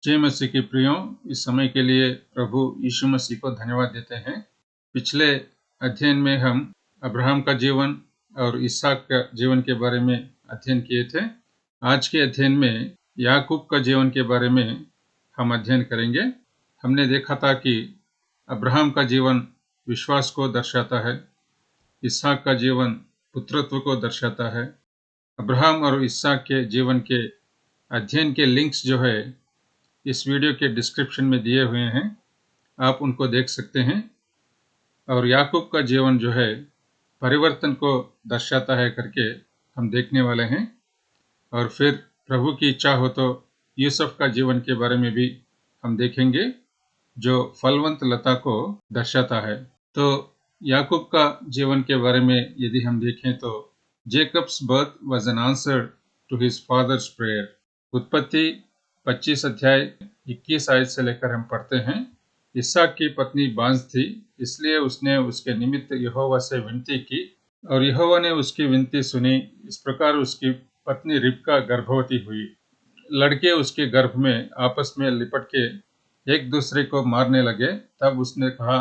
जय मसीह के प्रियो, इस समय के लिए प्रभु यीशु मसीह को धन्यवाद देते हैं। पिछले अध्ययन में हम अब्राहम का जीवन और इसहाक का जीवन के बारे में अध्ययन किए थे। आज के अध्ययन में याकूब का जीवन के बारे में हम अध्ययन करेंगे। हमने देखा था कि अब्राहम का जीवन विश्वास को दर्शाता है, इसहाक का जीवन पुत्रत्व को दर्शाता है। अब्राहम और इसहाक के जीवन के अध्ययन के लिंक्स जो है इस वीडियो के डिस्क्रिप्शन में दिए हुए हैं, आप उनको देख सकते हैं। और याकूब का जीवन जो है परिवर्तन को दर्शाता है करके हम देखने वाले हैं। और फिर प्रभु की इच्छा हो तो यूसुफ का जीवन के बारे में भी हम देखेंगे, जो फलवंत लता को दर्शाता है। तो याकूब का जीवन के बारे में यदि हम देखें तो Jacob's birth was an answer to his father's prayer. उत्पत्ति 25 अध्याय 21 आयत से लेकर हम पढ़ते हैं। इसहाक की पत्नी बांझ थी, इसलिए उसने उसके निमित्त यहोवा से विनती की और यहोवा ने उसकी विनती सुनी। इस प्रकार उसकी पत्नी रिबका गर्भवती हुई। लड़के उसके गर्भ में आपस में लिपट के एक दूसरे को मारने लगे। तब उसने कहा,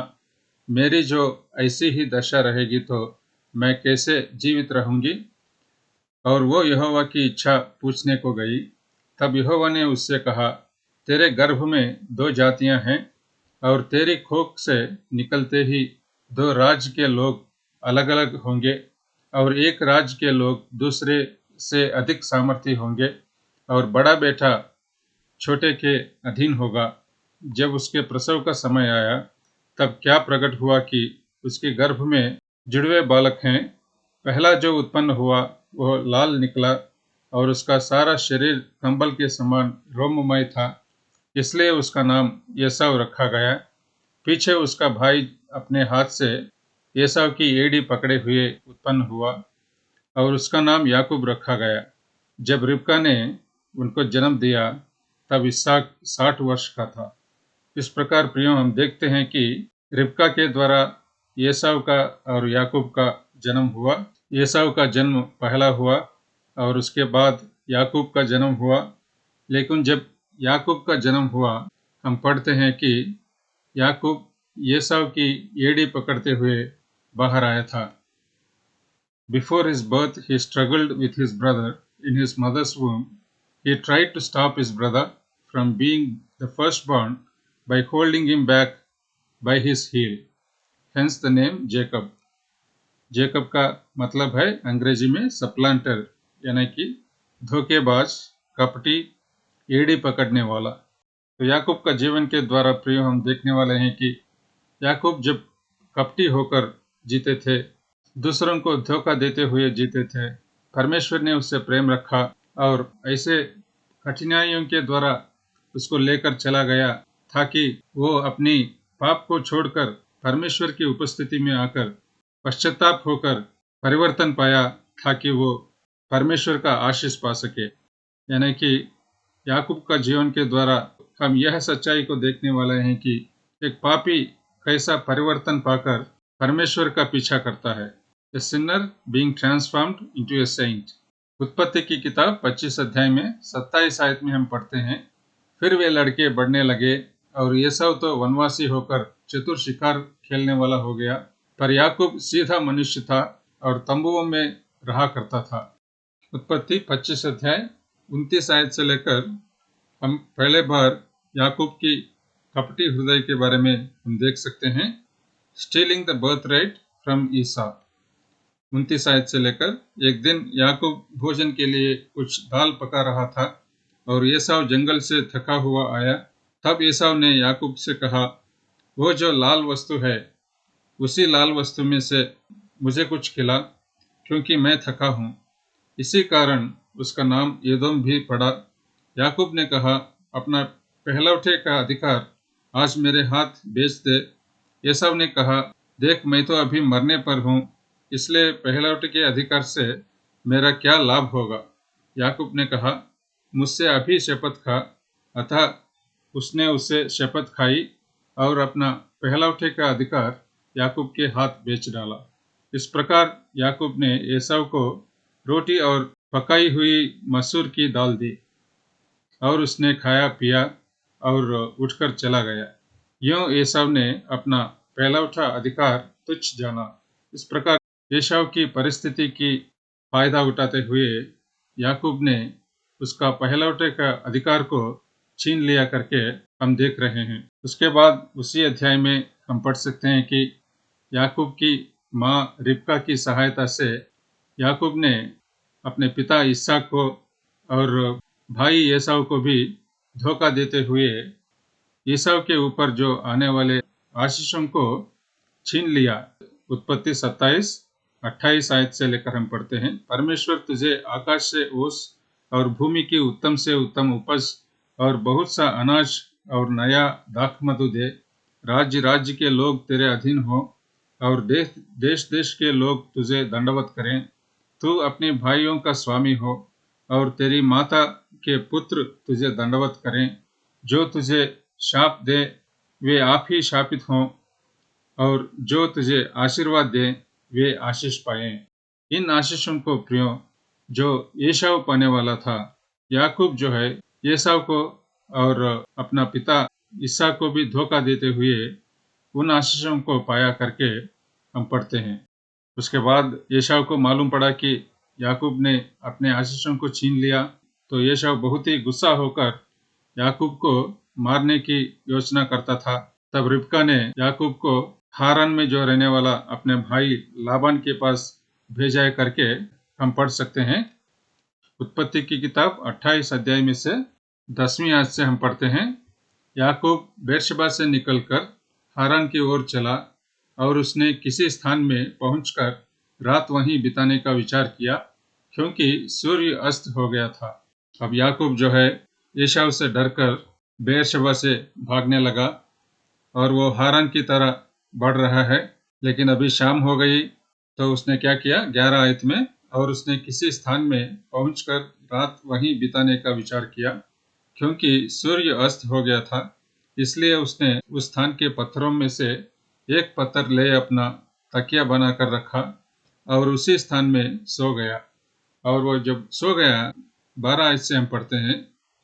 मेरी जो ऐसी ही दशा रहेगी तो मैं कैसे जीवित रहूंगी? और वो यहोवा की इच्छा पूछने को गई। तब यहोवा ने उससे कहा, तेरे गर्भ में 2 जातियां हैं और तेरी खोख से निकलते ही 2 राज्य के लोग अलग अलग होंगे और एक राज्य के लोग दूसरे से अधिक सामर्थी होंगे और बड़ा बेटा छोटे के अधीन होगा। जब उसके प्रसव का समय आया तब क्या प्रकट हुआ कि उसके गर्भ में जुड़वे बालक हैं। पहला जो उत्पन्न हुआ वह लाल निकला और उसका सारा शरीर कंबल के समान रोममय था, इसलिए उसका नाम एसाव रखा गया। पीछे उसका भाई अपने हाथ से एसाव की एड़ी पकड़े हुए उत्पन्न हुआ और उसका नाम याकूब रखा गया। जब रिबका ने उनको जन्म दिया तब इसहाक 60 वर्ष का था। इस प्रकार प्रियो, हम देखते हैं कि रिबका के द्वारा एसाव का और याकूब का जन्म हुआ। एसाव का जन्म पहला हुआ और उसके बाद याकूब का जन्म हुआ। लेकिन जब याकूब का जन्म हुआ, हम पढ़ते हैं कि याकूब एसाव की एड़ी पकड़ते हुए बाहर आया था। Before his birth, he struggled with his brother in his mother's womb. He tried to stop his brother from being the firstborn by holding him back by his heel. Hence the name Jacob. Jacob का मतलब है अंग्रेजी में सप्लांटर, यानी कि धोखेबाज, कपटी, एड़ी पकड़ने वाला। तो याकूब का जीवन के द्वारा प्रिय हम देखने वाले हैं कि याकूब जब कपटी होकर जीते थे, दूसरों को धोखा देते हुए जीते थे, परमेश्वर ने उससे प्रेम रखा और ऐसे कठिनाइयों के द्वारा उसको लेकर चला गया ताकि वो अपनी पाप को छोड़कर परमेश्वर की उपस्थिति में आकर पश्चाताप होकर परिवर्तन पाया ताकि वो परमेश्वर का आशीष पा सके। यानी कि याकूब का जीवन के द्वारा हम यह सच्चाई को देखने वाले हैं कि एक पापी कैसा परिवर्तन पाकर परमेश्वर का पीछा करता है। A sinner being transformed into a saint. उत्पत्ति की किताब 25 अध्याय में 27 आयत में हम पढ़ते हैं, फिर वे लड़के बढ़ने लगे और एसाव तो वनवासी होकर चतुर शिकार खेलने वाला हो गया, पर याकूब सीधा मनुष्य था और तंबुओं में रहा करता था। उत्पत्ति 25 अध्याय 29 आयत से लेकर हम पहले बार याकूब की कपटी हृदय के बारे में हम देख सकते हैं। Stealing the birthright from ईसा। 29 आयत से लेकर, एक दिन याकूब भोजन के लिए कुछ दाल पका रहा था और एसाव जंगल से थका हुआ आया। तब एसाव ने याकूब से कहा, वो जो लाल वस्तु है उसी लाल वस्तु में से मुझे कुछ खिला, क्योंकि मैं थका हूँ। इसी कारण उसका नाम एदोम भी पड़ा। याकूब ने कहा, अपना पहलौठे का अधिकार आज मेरे हाथ बेच दे। एसाव ने कहा, देख, मैं तो अभी मरने पर हूँ, इसलिए पहलौठे के अधिकार से मेरा क्या लाभ होगा? याकूब ने कहा, मुझसे अभी शपथ खा। अतः उसने उससे शपथ खाई और अपना पहलौठे का अधिकार याकूब के हाथ बेच डाला। इस प्रकार याकूब ने एसाव को रोटी और पकाई हुई मसूर की दाल दी और उसने खाया पिया और उठकर चला गया। यूं एसाव ने अपना पहलौठा अधिकार तुच्छ जाना। इस प्रकार एसाव की परिस्थिति की फायदा उठाते हुए याकूब ने उसका पहलौठे का अधिकार को छीन लिया करके हम देख रहे हैं। उसके बाद उसी अध्याय में हम पढ़ सकते हैं कि याकूब की माँ रिबका की सहायता से याकूब ने अपने पिता इसहाक को और भाई एसाव को भी धोखा देते हुए एसाव के ऊपर जो आने वाले आशीषों को छीन लिया। उत्पत्ति 27-28 आयत से लेकर हम पढ़ते हैं, परमेश्वर तुझे आकाश से ओस और भूमि की उत्तम से उत्तम उपज और बहुत सा अनाज और नया दाखमधु दे। राज्य राज्य के लोग तेरे अधीन हो और देश देश के लोग तुझे दंडवत करें। तू अपने भाइयों का स्वामी हो और तेरी माता के पुत्र तुझे दंडवत करें। जो तुझे शाप दे वे आप ही शापित हों और जो तुझे आशीर्वाद दे वे आशीष पाएं। इन आशीषों को प्रियो जो एसाव पाने वाला था, याकूब जो है एसाव को और अपना पिता इसहाक को भी धोखा देते हुए उन आशीषों को पाया करके हम पढ़ते हैं। उसके बाद एसाव को मालूम पड़ा कि याकूब ने अपने आशीषों को छीन लिया, तो एसाव बहुत ही गुस्सा होकर याकूब को मारने की योजना करता था। तब रिबका ने याकूब को हारान में जो रहने वाला अपने भाई लाबान के पास भेजा करके हम पढ़ सकते हैं। उत्पत्ति की किताब 28 अध्याय में से 10वीं आयत से हम पढ़ते हैं, याकूब बेर्शेबा से निकलकर हारान की ओर चला और उसने किसी स्थान में पहुंचकर रात वहीं बिताने का विचार किया, क्योंकि सूर्य अस्त हो गया था। अब याकूब जो है एसाव से डरकर बेर्शेबा से भागने लगा और वो हारान की तरह बढ़ रहा है। लेकिन अभी शाम हो गई, तो उसने क्या किया 11 आयत में, और उसने किसी स्थान में पहुंचकर रात वहीं बिताने का विचार किया, क्योंकि सूर्य अस्त हो गया था। इसलिए उसने उस स्थान के पत्थरों में से एक पत्थर ले अपना तकिया बनाकर रखा और उसी स्थान में सो गया। और वो जब सो गया, 12 आयत से हम पढ़ते हैं,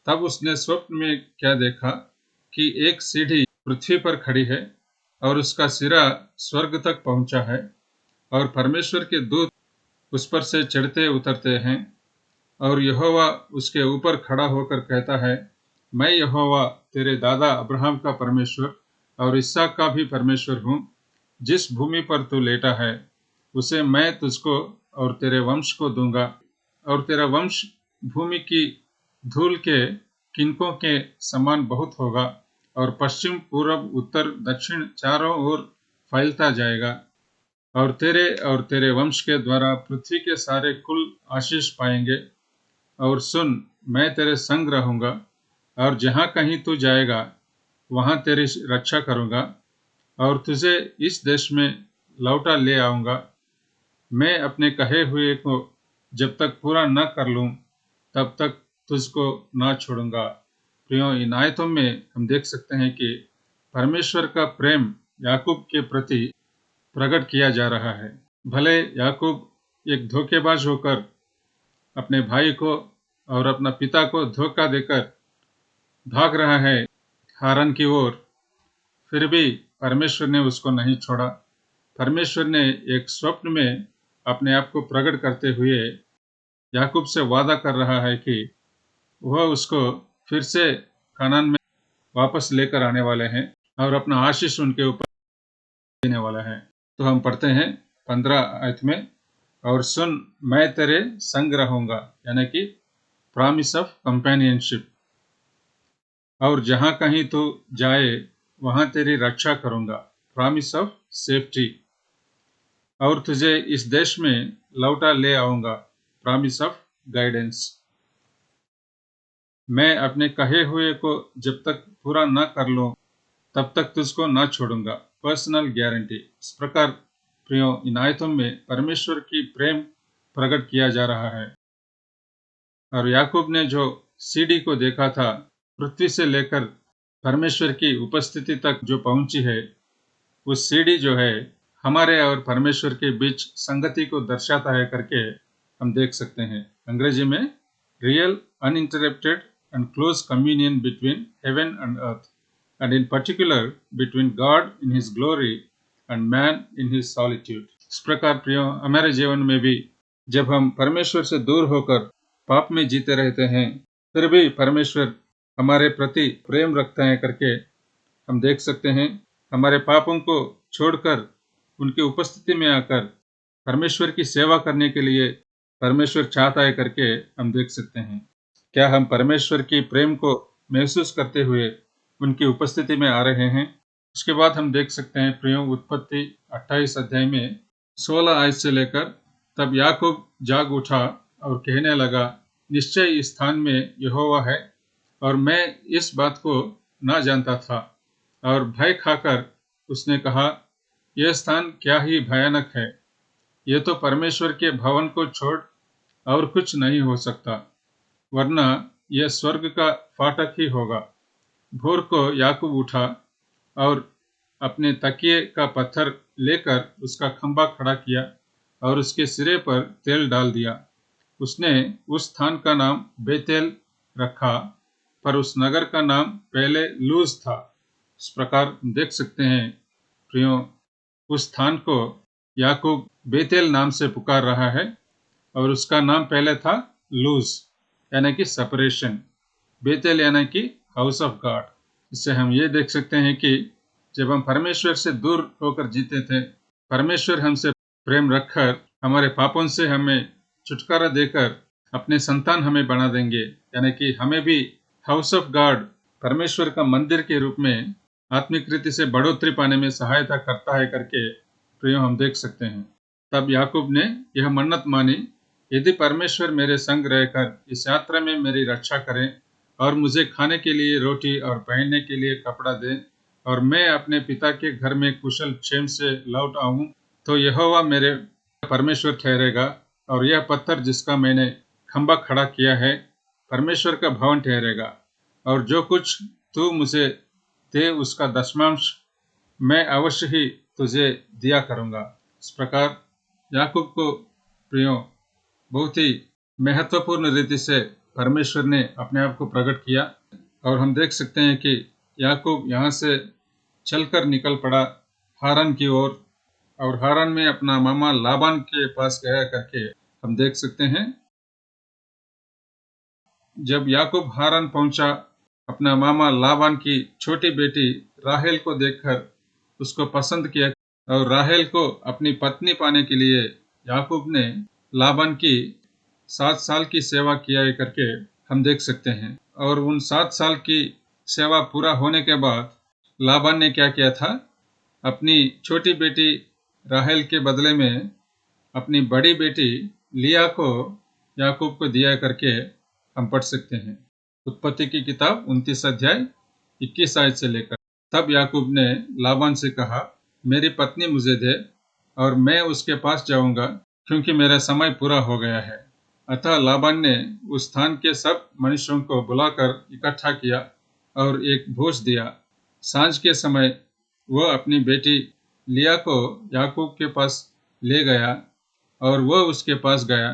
तब उसने स्वप्न में क्या देखा कि एक सीढ़ी पृथ्वी पर खड़ी है और उसका सिरा स्वर्ग तक पहुंचा है और परमेश्वर के दूत उस पर से चढ़ते उतरते हैं और यहोवा उसके ऊपर खड़ा होकर कहता है, मैं यहोवा तेरे दादा अब्राहम का परमेश्वर और इसहाक का भी परमेश्वर हूँ। जिस भूमि पर तू लेटा है उसे मैं तुझको और तेरे वंश को दूंगा और तेरा वंश भूमि की धूल के किनकों के समान बहुत होगा और पश्चिम पूरब उत्तर दक्षिण चारों ओर फैलता जाएगा और तेरे वंश के द्वारा पृथ्वी के सारे कुल आशीष पाएंगे। और सुन, मैं तेरे संग रहूंगा और जहाँ कहीं तू जाएगा वहाँ तेरी रक्षा करूंगा और तुझे इस देश में लौटा ले आऊंगा। मैं अपने कहे हुए को जब तक पूरा न कर लूं तब तक तुझको ना छोड़ूंगा। प्रियो, इन आयतों में हम देख सकते हैं कि परमेश्वर का प्रेम याकूब के प्रति प्रकट किया जा रहा है। भले याकूब एक धोखेबाज होकर अपने भाई को और अपना पिता को धोखा देकर भाग रहा है हारान की ओर, फिर भी परमेश्वर ने उसको नहीं छोड़ा। परमेश्वर ने एक स्वप्न में अपने आप को प्रकट करते हुए याकूब से वादा कर रहा है कि वह उसको फिर से कनान में वापस लेकर आने वाले हैं और अपना आशीष उनके ऊपर देने वाला है। तो हम पढ़ते हैं 15 आयत में, और सुन, मैं तेरे संग रहूंगा, यानी कि प्रॉमिस ऑफ कंपेनियनशिप, और जहां कहीं तू जाए वहां तेरी रक्षा करूंगा, प्रॉमिस ऑफ सेफ्टी, और तुझे इस देश में लौटा ले आऊंगा, प्रॉमिस ऑफ गाइडेंस। मैं अपने कहे हुए को जब तक पूरा न कर लूं तब तक तुझको न छोड़ूंगा, पर्सनल गारंटी। इस प्रकार प्रियो, इन आयतों में परमेश्वर की प्रेम प्रकट किया जा रहा है। और याकूब ने जो सीढ़ी को देखा था, पृथ्वी से लेकर परमेश्वर की उपस्थिति तक जो पहुंची है, उस सीढ़ी जो है हमारे और परमेश्वर के बीच संगति को दर्शाता है करके हम देख सकते हैं। अंग्रेजी में real uninterrupted and close communion between heaven and earth, and in particular between God in His glory and man in his solitude. इस प्रकार प्रियो, हमारे जीवन में भी जब हम परमेश्वर से दूर होकर पाप में जीते रहते हैं, फिर भी परमेश्वर हमारे प्रति प्रेम रखता है करके हम देख सकते हैं। हमारे पापों को छोड़कर उनकी उपस्थिति में आकर परमेश्वर की सेवा करने के लिए परमेश्वर चाहता है करके हम देख सकते हैं। क्या हम परमेश्वर की प्रेम को महसूस करते हुए उनकी उपस्थिति में आ रहे हैं? उसके बाद हम देख सकते हैं प्रियो, उत्पत्ति 28 अध्याय में 16 आयत से लेकर, तब याकूब जाग उठा और कहने लगा, निश्चय इस स्थान में यहोवा है और मैं इस बात को ना जानता था। और भय खाकर उसने कहा, यह स्थान क्या ही भयानक है, यह तो परमेश्वर के भवन को छोड़ और कुछ नहीं हो सकता, वरना यह स्वर्ग का फाटक ही होगा। भोर को याकूब उठा और अपने तकिए का पत्थर लेकर उसका खंभा खड़ा किया और उसके सिरे पर तेल डाल दिया। उसने उस स्थान का नाम बेतेल रखा, पर उस नगर का नाम पहले लूज था। इस प्रकार देख सकते हैं प्रियो, उस स्थान को याकूब बेतेल नाम से पुकार रहा है और उसका नाम पहले था लूज, यानी कि सेपरेशन। बेतेल यानी कि हाउस ऑफ गॉड। इससे हम ये देख सकते हैं कि जब हम परमेश्वर से दूर होकर जीते थे, परमेश्वर हमसे प्रेम रखकर हमारे पापों से हमें छुटकारा देकर अपने संतान हमें बना देंगे, यानी कि हमें भी हाउस ऑफ गॉड, परमेश्वर का मंदिर के रूप में आत्मिक रीति से बढ़ोतरी पाने में सहायता करता है करके प्रियो हम देख सकते हैं। तब याकूब ने यह मन्नत मानी, यदि परमेश्वर मेरे संग रहकर इस यात्रा में मेरी रक्षा करें और मुझे खाने के लिए रोटी और पहनने के लिए कपड़ा दे और मैं अपने पिता के घर में कुशल क्षेम से लौट आऊं, तो यहोवा मेरे परमेश्वर ठहरेगा और यह पत्थर जिसका मैंने खंभा खड़ा किया है परमेश्वर का भवन ठहरेगा, और जो कुछ तू मुझे दे उसका दशमांश मैं अवश्य ही तुझे दिया करूंगा। इस प्रकार याकूब को प्रियो बहुत ही महत्वपूर्ण रीति से परमेश्वर ने अपने आप को प्रकट किया, और हम देख सकते हैं कि याकूब यहाँ से चलकर निकल पड़ा हारान की ओर, और हारान में अपना मामा लाबान के पास गया करके हम देख सकते हैं। जब याकूब हारान पहुंचा, अपना मामा लाबान की छोटी बेटी राहेल को देखकर उसको पसंद किया, और राहेल को अपनी पत्नी पाने के लिए याकूब ने लाबान की 7 साल की सेवा किया है करके हम देख सकते हैं। और उन 7 साल की सेवा पूरा होने के बाद लाबान ने क्या किया था, अपनी छोटी बेटी राहेल के बदले में अपनी बड़ी बेटी लिया को याकूब को दिया करके हम पढ़ सकते हैं। उत्पत्ति की किताब 29 अध्याय 21 आयत से लेकर। तब याकूब ने लाबान से कहा, मेरी पत्नी मुझे दे और मैं उसके पास जाऊंगा, क्योंकि मेरा समय पूरा हो गया है। अतः लाबान ने उस स्थान के सब मनुष्यों को बुलाकर इकट्ठा किया और एक भोज दिया। सांझ के समय वह अपनी बेटी लिया को याकूब के पास ले गया और वह उसके पास गया।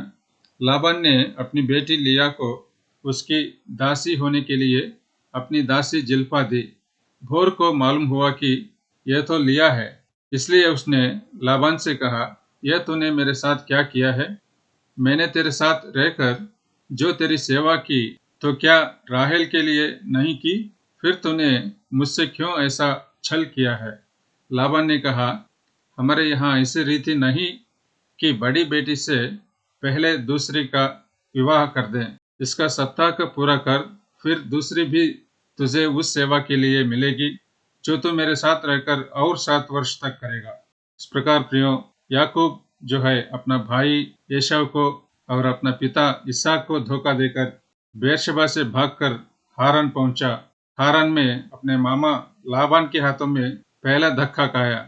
लाबान ने अपनी बेटी लिया को उसकी दासी होने के लिए अपनी दासी जिल्पा दी। भोर को मालूम हुआ कि यह तो लिया है, इसलिए उसने लाबान से कहा, यह तूने मेरे साथ क्या किया है? मैंने तेरे साथ रहकर जो तेरी सेवा की, तो क्या राहेल के लिए नहीं की? फिर तूने मुझसे क्यों ऐसा छल किया है? लाबान ने कहा, हमारे यहाँ ऐसी रीति नहीं कि बड़ी बेटी से पहले दूसरी का विवाह कर दें। इसका सप्ताह का पूरा कर, फिर दूसरी भी तुझे उस सेवा के लिए मिलेगी जो तू मेरे साथ रहकर और 7 वर्ष तक करेगा। इस प्रकार प्रियो, याकूब जो है अपना भाई एसाव को और अपना पिता इसहाक को धोखा देकर बेरशेबा से भागकर हारान पहुंचा। हारान में अपने मामा लाबान के हाथों में पहला धक्का खाया,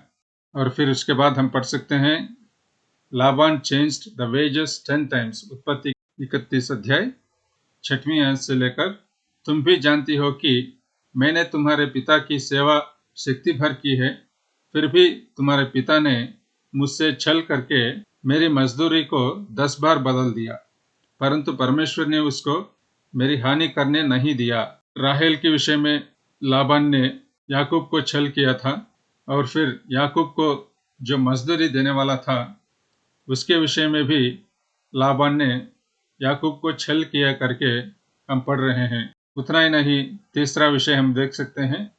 और फिर उसके बाद हम पढ़ सकते हैं, Laban changed the wages 10 times. उत्पत्ति 31 अध्याय 6वीं आयत से लेकर। तुम भी जानती हो कि मैंने तुम्हारे पिता की सेवा शक्ति भर की है, फिर भी तुम्हारे पिता ने मुझसे छल करके मेरी मजदूरी को 10 बार बदल दिया, परंतु परमेश्वर ने उसको मेरी हानि करने नहीं दिया। राहेल के विषय में लाबान ने याकूब को छल किया था, और फिर याकूब को जो मजदूरी देने वाला था उसके विषय में भी लाबान ने याकूब को छल किया करके हम पढ़ रहे हैं। उतना ही नहीं, तीसरा विषय हम देख सकते हैं,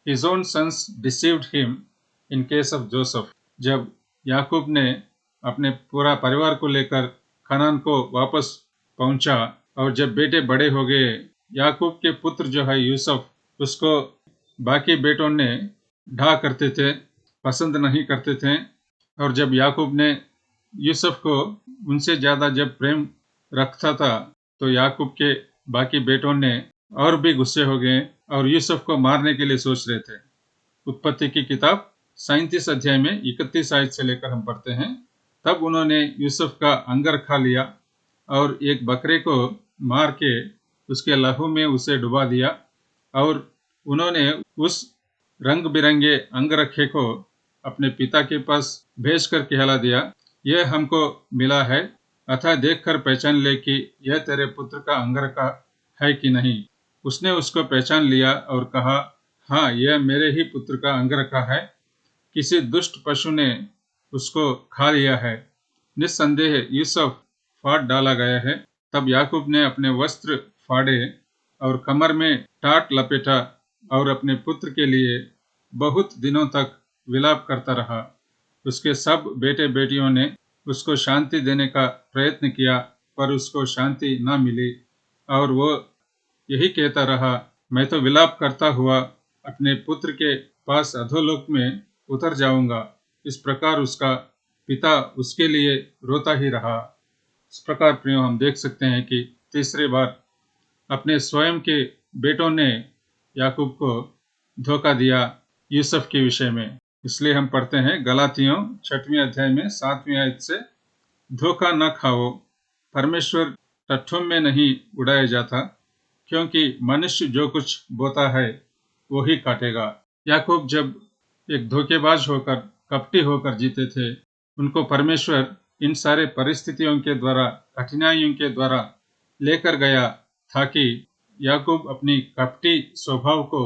His own sons deceived him in case of Joseph। जब याकूब ने अपने पूरा परिवार को लेकर कनान को वापस पहुंचा, और जब बेटे बड़े हो गए, याकूब के पुत्र जो है यूसुफ, उसको बाकी बेटों ने ढा करते थे, पसंद नहीं करते थे। और जब याकूब ने यूसुफ को उनसे ज्यादा जब प्रेम रखता था, तो याकूब के बाकी बेटों ने और भी गुस्से हो गए और यूसुफ को मारने के लिए सोच रहे थे। उत्पत्ति की किताब 37 अध्याय में 31 आयत से लेकर हम पढ़ते हैं, तब उन्होंने यूसुफ का अंगर खा लिया और एक बकरे को मार के उसके लहू में उसे डुबा दिया, और उन्होंने उस रंग बिरंगे अंगरखे को अपने पिता के पास भेजकर कहला दिया, यह हमको मिला है, अतः देखकर पहचान ले कि यह तेरे पुत्र का अंगरखा है कि नहीं। उसने उसको पहचान लिया और कहा, हाँ, यह मेरे ही पुत्र का अंगरखा है, किसी दुष्ट पशु ने उसको खा लिया है। निस्संदेह यूसुफ फाड़ डाला गया है। तब याकूब ने अपने वस्त्र फाड़े और कमर में टाट लपेटा और अपने पुत्र के लिए बहुत दिनों तक विलाप करता रहा। उसके सब बेटे बेटियों ने उसको शांति देने का प्रयत्न किया, पर उसको शांति न मिली, और वो यही कहता रहा, मैं तो विलाप करता हुआ अपने पुत्र के पास अधोलोक में उतर जाऊंगा। इस प्रकार उसका पिता उसके लिए रोता ही रहा। इस प्रकार प्रियो, हम देख सकते हैं कि तीसरी बार अपने स्वयं के बेटों ने याकूब को धोखा दिया यूसुफ के विषय में। इसलिए हम पढ़ते हैं गलातियों 6वें अध्याय में 7वीं आयत से, धोखा न खाओ, परमेश्वर टट्ठों में नहीं उड़ाया जाता, क्योंकि मनुष्य जो कुछ बोता है वो ही काटेगा। याकूब जब एक धोखेबाज होकर, कपटी होकर जीते थे, उनको परमेश्वर इन सारे परिस्थितियों के द्वारा, कठिनाइयों के द्वारा लेकर गया, ताकि याकूब अपनी कपटी स्वभाव को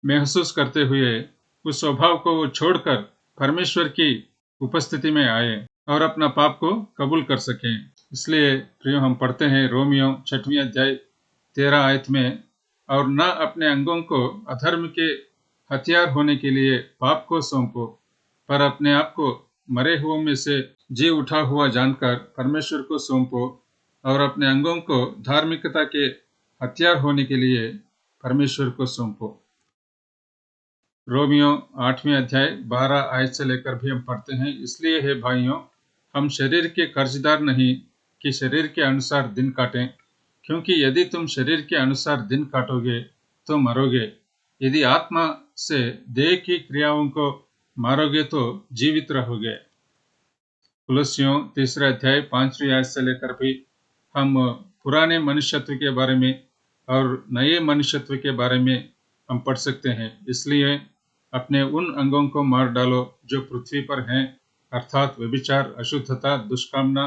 महसूस करते हुए उस स्वभाव को वो छोड़कर परमेश्वर की उपस्थिति में आए और अपना पाप को कबूल कर सकें। इसलिए प्रियो, हम पढ़ते हैं रोमियो 6वें अध्याय 13 आयत में, और न अपने अंगों को अधर्म के हथियार होने के लिए पाप को सौंपो, पर अपने आप को मरे हुओं में से जी उठा हुआ जानकर परमेश्वर को सौंपो, और अपने अंगों को धार्मिकता के हथियार होने के लिए परमेश्वर को सौंपो। रोमियो 8वें अध्याय 12 आयत से लेकर भी हम पढ़ते हैं, इसलिए हे भाइयों, हम शरीर के कर्जदार नहीं कि शरीर के अनुसार दिन काटें, क्योंकि यदि तुम शरीर के अनुसार दिन काटोगे तो मरोगे, यदि आत्मा से देह की क्रियाओं को मारोगे तो जीवित रहोगे। कुलस्सियों 3 अध्याय 5वीं आयत से लेकर भी हम पुराने मनुष्यत्व के बारे में और नए मनुष्यत्व के बारे में हम पढ़ सकते हैं। इसलिए अपने उन अंगों को मार डालो जो पृथ्वी पर हैं, अर्थात व्यभिचार, अशुद्धता, दुष्कामना,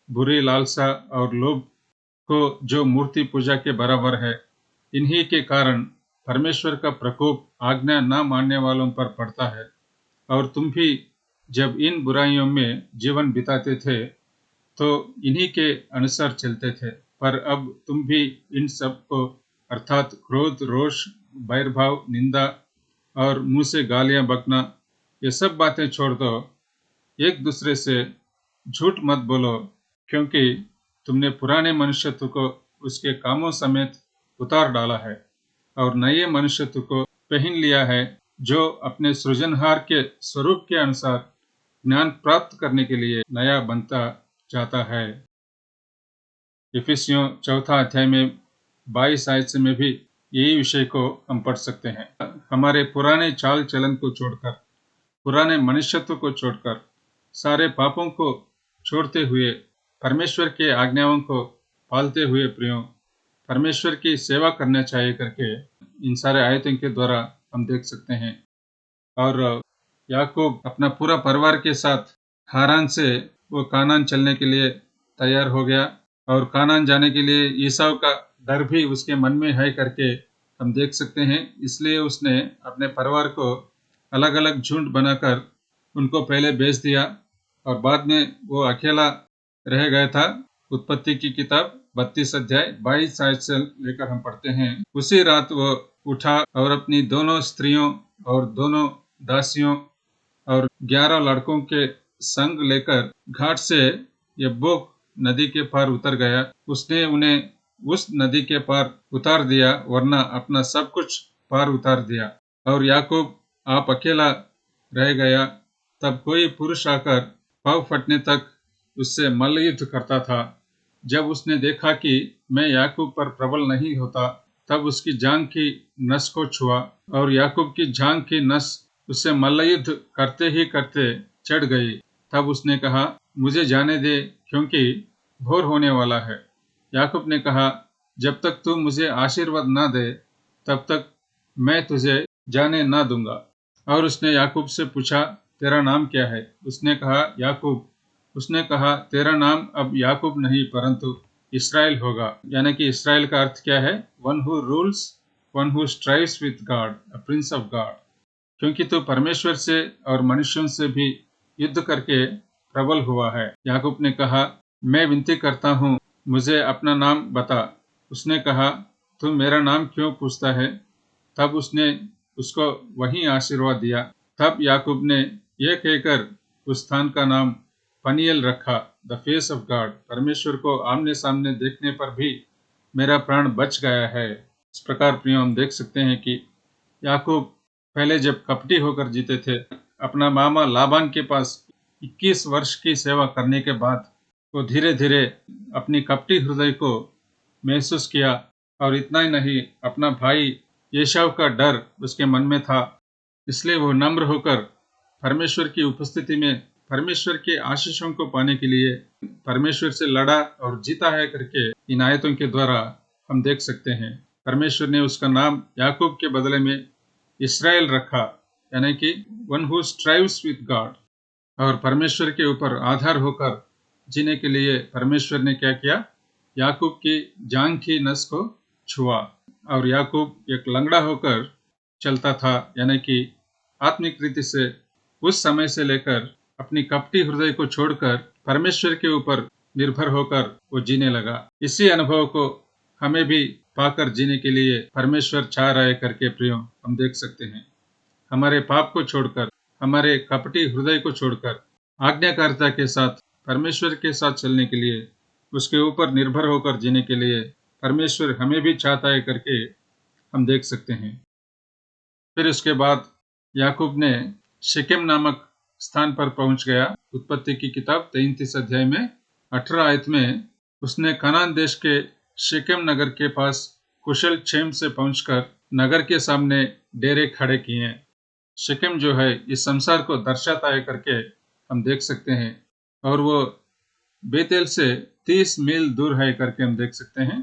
बुरी लालसा और लोभ को, जो मूर्ति पूजा के बराबर है। इन्हीं के कारण परमेश्वर का प्रकोप आज्ञा न मानने वालों पर पड़ता है। और तुम भी जब इन बुराइयों में जीवन बिताते थे तो इन्हीं के अनुसार चलते थे, पर अब तुम भी इन सब को, अर्थात क्रोध, रोष, बैरभाव, निंदा और मुंह से गालियां बकना, ये सब बातें छोड़ दो। एक दूसरे से झूठ मत बोलो, क्योंकि तुमने पुराने मनुष्यत्व को उसके कामों समेत उतार डाला है और नए मनुष्यत्व को पहन लिया है, जो अपने सृजनहार के स्वरूप के अनुसार ज्ञान प्राप्त करने के लिए नया बनता जाता है। इफिसियों 4 अध्याय में 22 आयत में भी यही विषय को हम पढ़ सकते हैं। हमारे पुराने चाल चलन को छोड़कर, पुराने मनुष्यत्व को छोड़कर, सारे पापों को छोड़ते हुए, परमेश्वर के आज्ञाओं को पालते हुए प्रियो, परमेश्वर की सेवा करना चाहिए करके इन सारे आयतों के द्वारा हम देख सकते हैं। और याकूब अपना पूरा परिवार के साथ हारान से वो कानान चलने के लिए तैयार हो गया, और कानान जाने के लिए ईसाव का डर भी उसके मन में है करके हम देख सकते हैं। इसलिए उसने अपने परिवार को अलग अलग झुंड बनाकर उनको पहले बेच दिया और बाद में वो अकेला रह गया था। उत्पत्ति की किताब 32 अध्याय 22 आयत से लेकर हम पढ़ते हैं। उसी रात वो उठा और अपनी दोनों स्त्रियों और दोनों दासियों और 11 लड़कों के संग लेकर घाट से यब्बोक नदी के पार उतर गया। उसने उन्हें उस नदी के पार उतार दिया, वरना अपना सब कुछ पार उतार दिया। और याकूब आप अकेला रह गया। तब कोई पुरुष आकर पाँव फटने तक उससे मल्लयुद्ध करता था। जब उसने देखा कि मैं याकूब पर प्रबल नहीं होता, तब उसकी जांघ की नस को छुआ और याकूब की जांघ की नस उससे मल्लयुद्ध करते ही करते चढ़ गई। तब उसने कहा, मुझे जाने दे, क्योंकि भोर होने वाला है। याकूब ने कहा, जब तक तू मुझे आशीर्वाद न दे, तब तक मैं तुझे जाने न दूंगा। और उसने याकूब से पूछा, तेरा नाम क्या है? उसने कहा, याकूब। उसने कहा, तेरा नाम अब याकूब नहीं परंतु इस्राएल होगा। यानी कि इस्राएल का अर्थ क्या है? One who rules, one who strives with God, a prince of God. क्योंकि तू परमेश्वर से और मनुष्यों से भी युद्ध करके प्रबल हुआ है। याकूब ने कहा, मैं विनती करता हूँ, मुझे अपना नाम बता। उसने कहा, तू मेरा नाम क्यों पूछता है? तब उसने उसको वही आशीर्वाद दिया। तब याकूब ने यह कहकर उस स्थान का नाम पनियल रखा, द फेस ऑफ गॉड। परमेश्वर को आमने सामने देखने पर भी मेरा प्राण बच गया है। इस प्रकार प्रियो हम देख सकते हैं कि याकूब पहले जब कपटी होकर जीते थे, अपना मामा लाबान के पास 21 वर्ष की सेवा करने के बाद वो धीरे धीरे अपनी कपटी हृदय को महसूस किया। और इतना ही नहीं, अपना भाई एसाव का डर उसके मन में था। इसलिए वो नम्र होकर परमेश्वर की उपस्थिति में परमेश्वर के आशीषों को पाने के लिए परमेश्वर से लड़ा और जीता है करके इन आयतों के द्वारा हम देख सकते हैं। परमेश्वर ने उसका नाम याकूब के बदले में इस्राएल रखा, यानी कि one who strives with God. और परमेश्वर के ऊपर आधार होकर जीने के लिए परमेश्वर ने क्या किया? याकूब की जांघ की नस को छुआ। और याकूब एक लंगड़ा होकर चलता था, यानी कि आत्मिक रीति से उस समय से लेकर अपनी कपटी हृदय को छोड़कर परमेश्वर के ऊपर निर्भर होकर वो जीने लगा। इसी अनुभव को हमें भी पाकर जीने के लिए परमेश्वर चाह रहे करके प्रियो हम देख सकते हैं। हमारे पाप को छोड़कर, हमारे कपटी हृदय को छोड़कर आज्ञाकारिता के साथ परमेश्वर के साथ चलने के लिए, उसके ऊपर निर्भर होकर जीने के लिए परमेश्वर हमें भी चाहता है करके हम देख सकते हैं। फिर उसके बाद याकूब ने शेकेम नामक स्थान पर पहुंच गया। उत्पत्ति की किताब 33 अध्याय में 18 आयत में उसने कनान देश के शेकेम नगर के पास कुशल क्षेम से पहुंचकर नगर के सामने डेरे खड़े किए। शेकेम जो है इस संसार को दर्शाता है करके हम देख सकते हैं, और वो बेतेल से 30 मील दूर है करके हम देख सकते हैं।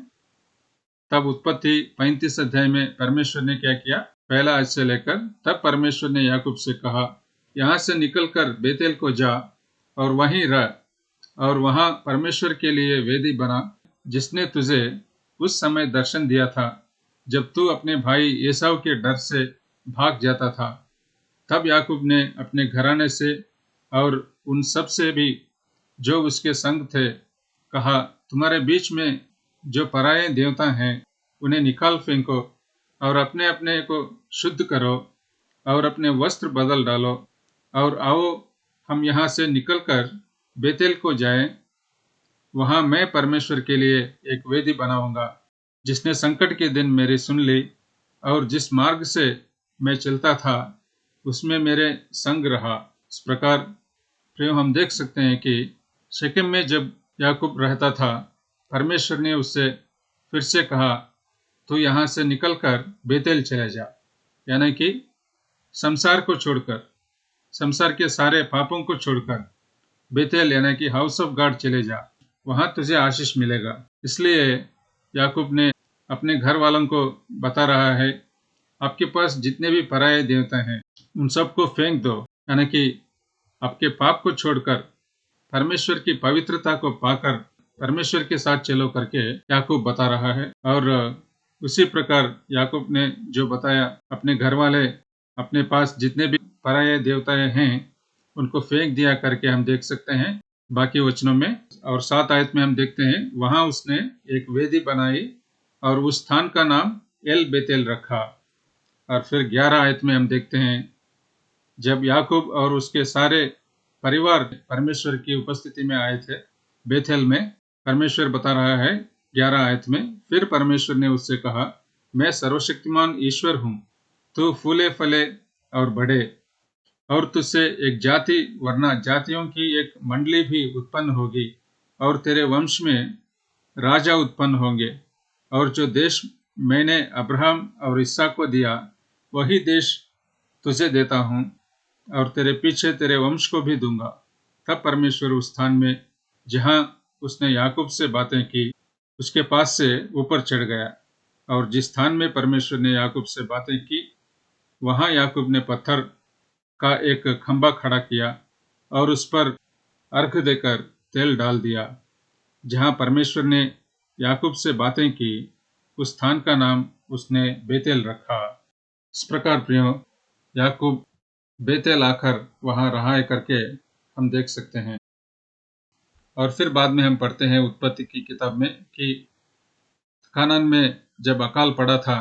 तब उत्पत्ति 35 अध्याय में परमेश्वर ने क्या किया? पहला आयत से लेकर, तब परमेश्वर ने याकूब से कहा, यहाँ से निकलकर बेतेल को जा और वहीं रह, और वहां परमेश्वर के लिए वेदी बना, जिसने तुझे उस समय दर्शन दिया था जब तू अपने भाई एसाव के डर से भाग जाता था। तब याकूब ने अपने घराने से और उन सब से भी जो उसके संग थे कहा, तुम्हारे बीच में जो पराये देवता हैं उन्हें निकाल फेंको और अपने अपने को शुद्ध करो और अपने वस्त्र बदल डालो, और आओ हम यहाँ से निकलकर बेतेल को जाएं। वहां मैं परमेश्वर के लिए एक वेदी बनाऊंगा, जिसने संकट के दिन मेरी सुन ली और जिस मार्ग से मैं चलता था उसमें मेरे संग रहा। इस प्रकार प्रियो हम देख सकते हैं कि शेकेम में जब याकूब रहता था, परमेश्वर ने उससे फिर से कहा, तू यहाँ से निकलकर बेतेल चले जा, यानी कि संसार को छोड़कर, संसार के सारे पापों को छोड़कर बेतेल यानी कि हाउस ऑफ गॉड चले जा, वहां तुझे आशीष मिलेगा। इसलिए याकूब ने अपने घर वालों को बता रहा है, आपके पास जितने भी पराये देवता हैं उन सबको फेंक दो, यानी कि आपके पाप को छोड़कर परमेश्वर की पवित्रता को पाकर परमेश्वर के साथ चलो करके याकूब बता रहा है। और उसी प्रकार याकूब ने जो बताया, अपने घर वाले, अपने पास जितने भी पराये देवताएं हैं उनको फेंक दिया करके हम देख सकते हैं बाकी वचनों में। और 7 आयत में हम देखते हैं वहां उसने एक वेदी बनाई और उस स्थान का नाम एल बेतेल रखा। और फिर 11 आयत में हम देखते हैं जब याकूब और उसके सारे परिवार परमेश्वर की उपस्थिति में आए थे बेथेल में, परमेश्वर बता रहा है 11 आयत में, फिर परमेश्वर ने उससे कहा, मैं सर्वशक्तिमान ईश्वर हूँ, तू फूले फले और बढ़े, और तुझसे एक जाति वरना जातियों की एक मंडली भी उत्पन्न होगी, और तेरे वंश में राजा उत्पन्न होंगे, और जो देश मैंने अब्राहम और इसहाक को दिया वही देश तुझे देता हूँ, और तेरे पीछे तेरे वंश को भी दूंगा। तब परमेश्वर उस स्थान में जहाँ उसने याकूब से बातें की उसके पास से ऊपर चढ़ गया, और जिस स्थान में परमेश्वर ने याकूब से बातें की वहाँ याकूब ने पत्थर का एक खंभा खड़ा किया और उस पर अर्घ देकर तेल डाल दिया। जहाँ परमेश्वर ने याकूब से बातें की उस स्थान का नाम उसने बेतेल रखा। इस प्रकार प्रियो, याकूब बेतेल आकर वहां रहा है करके हम देख सकते हैं। और फिर बाद में हम पढ़ते हैं उत्पत्ति की किताब में कि कानान में जब अकाल पड़ा था,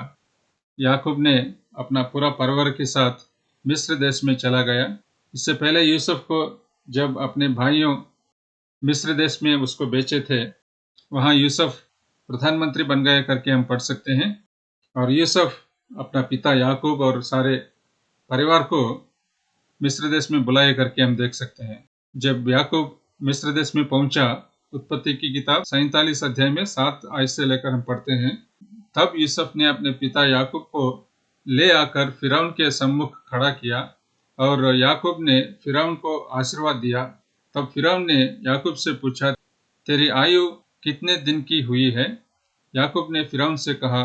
याकूब ने अपना पूरा परिवार के साथ मिस्र देश में चला गया। इससे पहले यूसुफ को जब अपने भाइयों मिस्र देश में उसको बेचे थे, वहां यूसुफ प्रधानमंत्री बन गए करके हम पढ़ सकते हैं। और यूसुफ अपना पिता याकूब और सारे परिवार को मिस्र देश में बुलाए करके हम देख सकते हैं। जब याकूब मिस्र देश में पहुंचा, उत्पत्ति की किताब 47 अध्याय में 7 आयत से लेकर हम पढ़ते हैं, तब यूसुफ ने अपने पिता याकूब को ले आकर फिरौन के सम्मुख खड़ा किया, और याकूब ने फिरौन को आशीर्वाद दिया। तब फिरौन ने याकूब से पूछा, तेरी आयु कितने दिन की हुई है? याकूब ने फिरौन से कहा,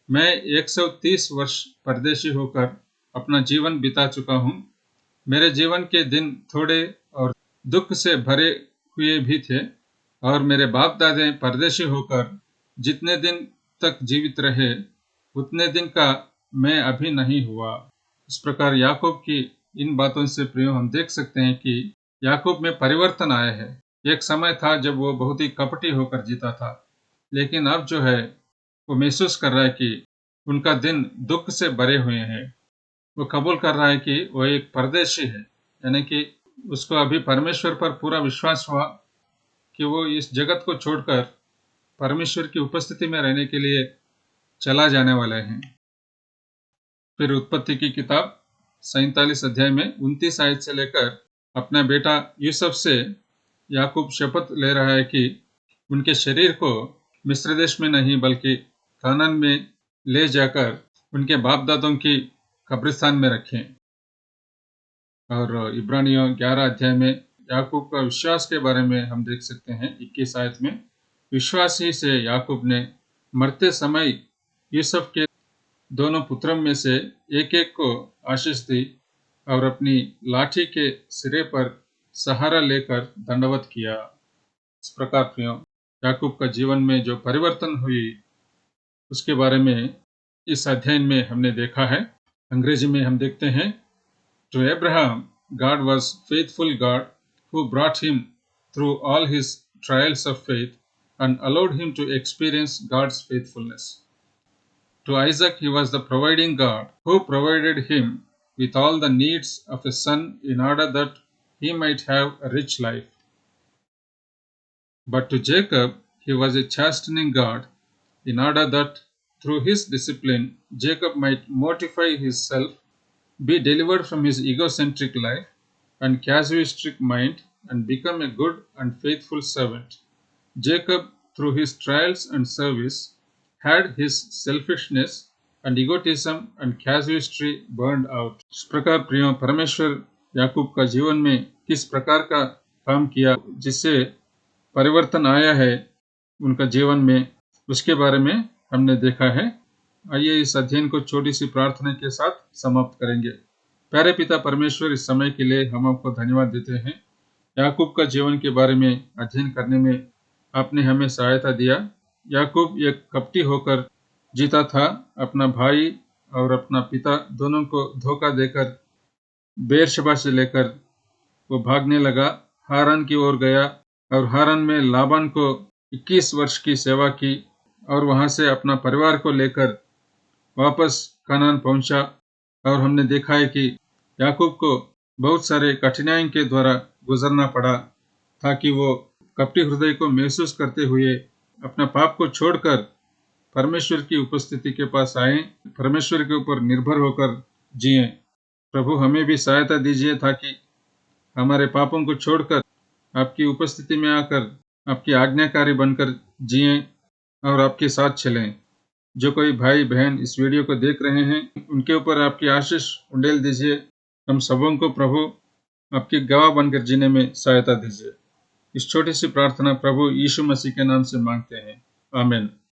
मैं 130 वर्ष परदेशी होकर अपना जीवन बिता चुका हूँ। मेरे जीवन के दिन थोड़े और दुख से भरे हुए भी थे, और मेरे बाप दादे परदेशी होकर जितने दिन तक जीवित रहे उतने दिन का मैं अभी नहीं हुआ। इस प्रकार याकूब की इन बातों से प्रियो हम देख सकते हैं कि याकूब में परिवर्तन आया है। एक समय था जब वो बहुत ही कपटी होकर जीता था, लेकिन अब जो है वो महसूस कर रहा है कि उनका दिन दुख से भरे हुए हैं। वो कबूल कर रहा है कि वो एक परदेशी है, यानी कि उसको अभी परमेश्वर पर पूरा विश्वास हुआ कि वो इस जगत को छोड़कर परमेश्वर की उपस्थिति में रहने के लिए चला जाने वाले हैं। फिर उत्पत्ति की किताब 47 अध्याय में 29 आयत से लेकर अपना बेटा यूसुफ से याकूब शपथ ले रहा है कि उनके शरीर को मिस्र देश में नहीं बल्कि कानान में ले जाकर उनके बाप दादों की कब्रिस्तान में रखें। और इब्रानियों 11 अध्याय में याकूब का विश्वास के बारे में हम देख सकते हैं 21 आयत में, विश्वास ही से याकूब ने मरते समय यूसुफ के दोनों पुत्रों में से एक एक को आशीष दी और अपनी लाठी के सिरे पर सहारा लेकर दंडवत किया। इस प्रकार प्रियो, याकूब का जीवन में जो परिवर्तन हुई उसके बारे में इस अध्ययन में हमने देखा है। अंग्रेजी में हम देखते हैं, To Abraham, God was faithful God who brought him through all his trials of faith and allowed him to experience God's faithfulness. To Isaac, he was the providing God who provided him with all the needs of a son in order that he might have a rich life. But to Jacob, he was a chastening God in order that through his discipline, Jacob might mortify himself, be delivered from his egocentric life and casuistic mind, and become a good and faithful servant. Jacob, through his trials and service, had his selfishness and egotism and casuistry burned out. इस प्रकार प्रियो, परमेश्वर याकूब का जीवन में किस प्रकार का काम किया जिससे परिवर्तन आया है उनका जीवन में, उसके बारे में हमने देखा है। आइए इस अध्ययन को छोटी सी प्रार्थना के साथ समाप्त करेंगे। प्यारे पिता परमेश्वर, इस समय के लिए हम आपको धन्यवाद देते हैं। याकूब का जीवन के बारे में अध्ययन करने में आपने हमें सहायता दिया। याकूब एक कपटी होकर जीता था, अपना भाई और अपना पिता दोनों को धोखा देकर बेरशबा से लेकर वो भागने लगा, हारान की ओर गया और हारान में लाबान को 21 वर्ष की सेवा की और वहां से अपना परिवार को लेकर वापस कनान पहुंचा। और हमने देखा है कि याकूब को बहुत सारे कठिनाइयों के द्वारा गुजरना पड़ा, ताकि वो कपटी हृदय को महसूस करते हुए अपना पाप को छोड़कर परमेश्वर की उपस्थिति के पास आए, परमेश्वर के ऊपर निर्भर होकर जिए। प्रभु हमें भी सहायता दीजिए ताकि हमारे पापों को छोड़कर आपकी उपस्थिति में आकर आपकी आज्ञाकारी बनकर जिए और आपके साथ चलें। जो कोई भाई बहन इस वीडियो को देख रहे हैं, उनके ऊपर आपकी आशीष उंडेल दीजिए। हम सबों को प्रभु आपकी गवाह बनकर जीने में सहायता दीजिए। इस छोटी सी प्रार्थना प्रभु यीशु मसीह के नाम से मांगते हैं, आमीन।